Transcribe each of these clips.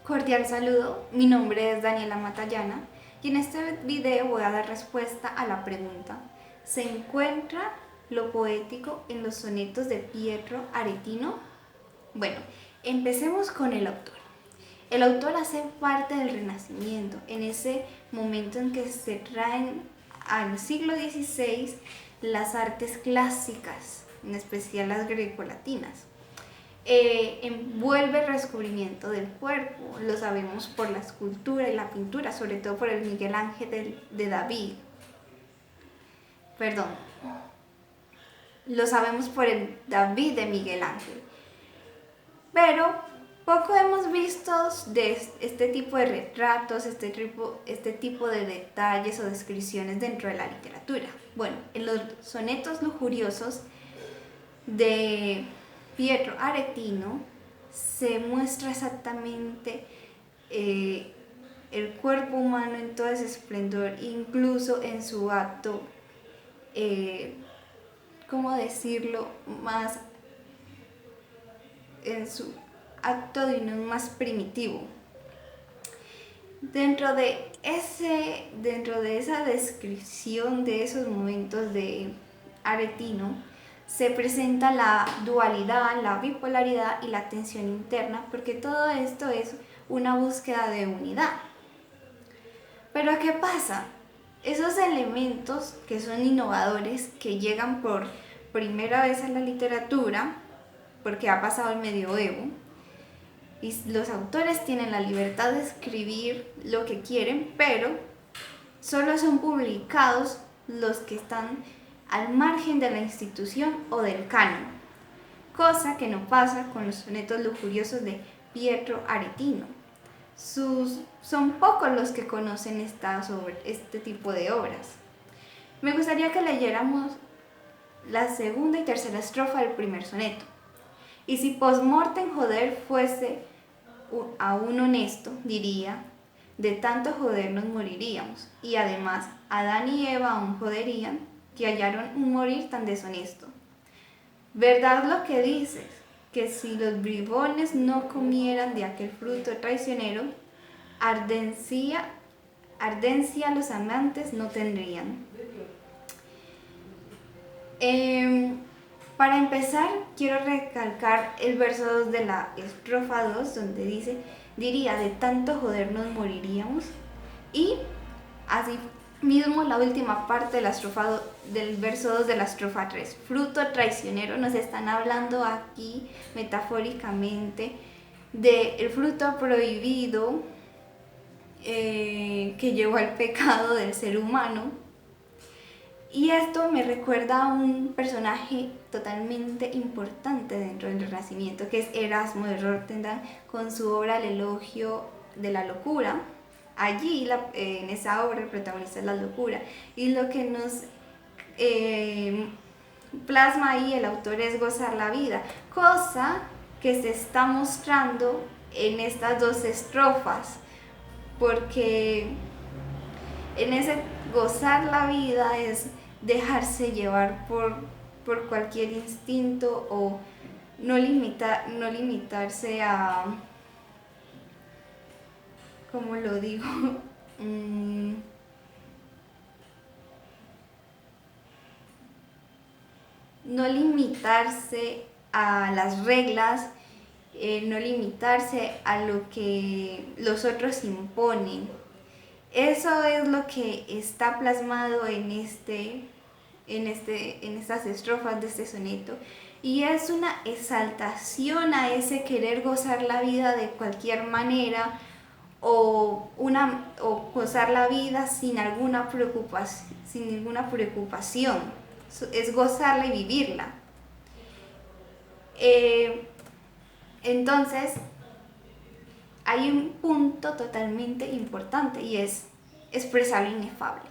Cordial saludo, mi nombre es Daniela Matallana y en este video voy a dar respuesta a la pregunta: ¿se encuentra lo poético en los sonetos de Pietro Aretino? Bueno, empecemos con el autor. El autor hace parte del Renacimiento, en ese momento en que se traen al siglo XVI las artes clásicas, en especial las grecolatinas. Envuelve el redescubrimiento del cuerpo, lo sabemos por la escultura y la pintura, sobre todo por el Miguel Ángel de David. Perdón, lo sabemos por el David de Miguel Ángel. Pero poco hemos visto de este tipo de retratos, este tipo de detalles o descripciones dentro de la literatura. Bueno, en los sonetos lujuriosos de Pietro Aretino se muestra exactamente el cuerpo humano en todo ese esplendor, incluso en su acto, ¿cómo decirlo?, más en su acto de unión más primitivo. Dentro de esa descripción de esos momentos de Aretino se presenta la dualidad, la bipolaridad y la tensión interna, porque todo esto es una búsqueda de unidad. Pero ¿qué pasa? Esos elementos que son innovadores, que llegan por primera vez a la literatura, porque ha pasado el medioevo, y los autores tienen la libertad de escribir lo que quieren, pero solo son publicados los que están al margen de la institución o del canon, cosa que no pasa con los sonetos lujuriosos de Pietro Aretino. Son pocos los que conocen este tipo de obras. Me gustaría que leyéramos la segunda y tercera estrofa del primer soneto. Y si post-mortem joder fuese aún honesto, diría, de tanto joder nos moriríamos. Y además, Adán y Eva aún joderían, que hallaron un morir tan deshonesto. ¿Verdad lo que dices? Que si los bribones no comieran de aquel fruto traicionero, ardencia los amantes no tendrían. Para empezar, quiero recalcar el verso 2 de la estrofa 2, donde diría, de tanto joder nos moriríamos. Y así mismo la última parte de la estrofa del verso 2 de la estrofa 3, fruto traicionero. Nos están hablando aquí metafóricamente del fruto prohibido que llevó al pecado del ser humano. Y esto me recuerda a un personaje totalmente importante dentro del Renacimiento, que es Erasmo de Rotterdam, con su obra El elogio de la locura. Allí, en esa obra, el protagonista es la locura. Y lo que nos plasma ahí el autor es gozar la vida, cosa que se está mostrando en estas dos estrofas, porque en ese gozar la vida es dejarse llevar por cualquier instinto o no limitarse a, ¿cómo lo digo? No limitarse a las reglas, no limitarse a lo que los otros imponen. Eso es lo que está plasmado en estas estrofas de este soneto, y es una exaltación a ese querer gozar la vida de cualquier manera o gozar la vida sin ninguna preocupación. Es gozarla y vivirla. Entonces, hay un punto totalmente importante y es expresar lo inefable.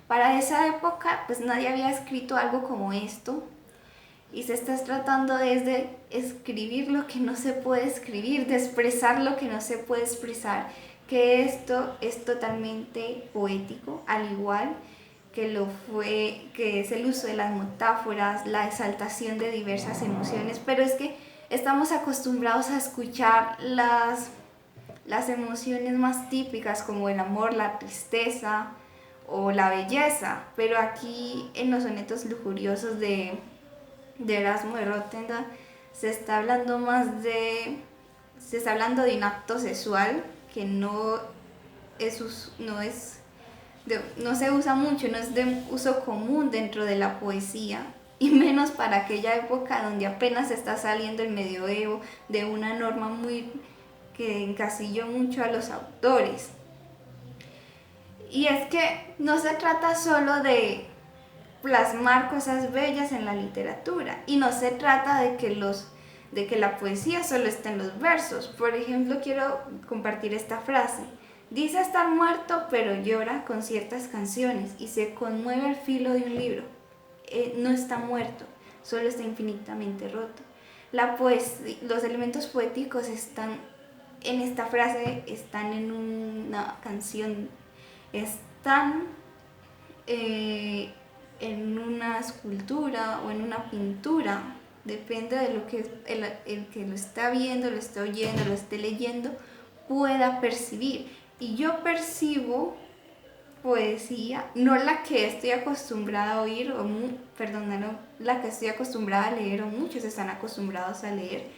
Para esa época, pues nadie había escrito algo como esto, y se está tratando de escribir lo que no se puede escribir, de expresar lo que no se puede expresar, que esto es totalmente poético, al igual que es el uso de las metáforas, la exaltación de diversas emociones, pero es que estamos acostumbrados a escuchar las emociones más típicas como el amor, la tristeza o la belleza, pero aquí en los sonetos lujuriosos de Erasmo de Róterdam se está hablando se está hablando de un acto sexual que no se usa mucho, no es de uso común dentro de la poesía, y menos para aquella época donde apenas está saliendo el medioevo de una norma muy que encasilló mucho a los autores. Y es que no se trata solo de plasmar cosas bellas en la literatura, y no se trata de que la poesía solo esté en los versos. Por ejemplo, quiero compartir esta frase: dice estar muerto, pero llora con ciertas canciones y se conmueve al filo de un libro. No está muerto, solo está infinitamente roto. Los elementos poéticos están en esta frase, están en una canción, están en una escultura o en una pintura, depende de lo que el que lo está viendo, lo está oyendo, lo esté leyendo, pueda percibir. Y yo percibo poesía, no la que estoy acostumbrada a oír, no la que estoy acostumbrada a leer, o muchos están acostumbrados a leer,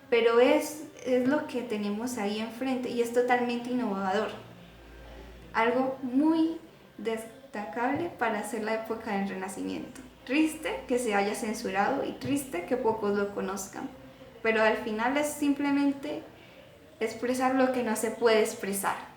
pero es lo que tenemos ahí enfrente y es totalmente innovador. Algo muy destacable para hacer la época del Renacimiento. Triste que se haya censurado y triste que pocos lo conozcan, pero al final es simplemente expresar lo que no se puede expresar.